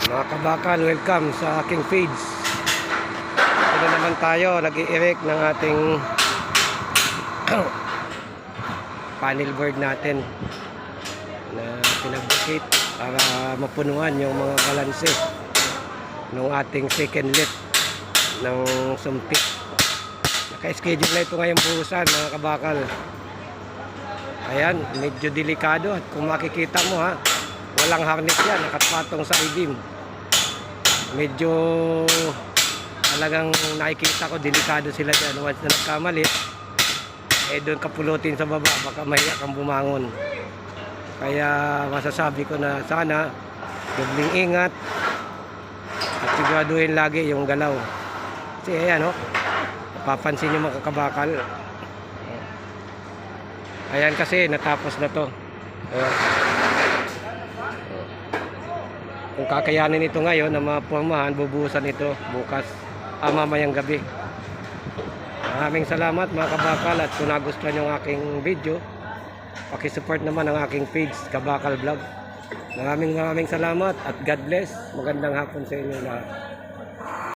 Mga kabakal, welcome sa aking feeds. Ito naman tayo, nag-i-erect ng ating panel board natin na pinag-bukit para mapunuan yung mga balanse ng ating second lift ng sumpit. Naka-schedule na ito ngayong buhusan, mga kabakal. Ayan, medyo delikado at kung makikita mo ha, walang harness yan, nakapatong sa i-beam. Medyo talagang nakikita ko delikado sila dyan. Once na nagkamali, doon kapulutin sa baba, baka mahiya kang bumangon. Kaya masasabi ko na sana dobling ingat at siguraduhin lagi yung galaw. Kasi ayan napapansin nyo mga kabakal. Ayan kasi natapos na to. Ayan. Kung kakayanin ito ngayon na mapumahan, bubuhusan ito bukas, mamayang gabi. Maraming salamat mga kabakal, at kung nagustuhan yung aking video, pakisupport naman ang aking page, Kabakal Vlog. Maraming salamat at God bless. Magandang hapon sa inyo lahat.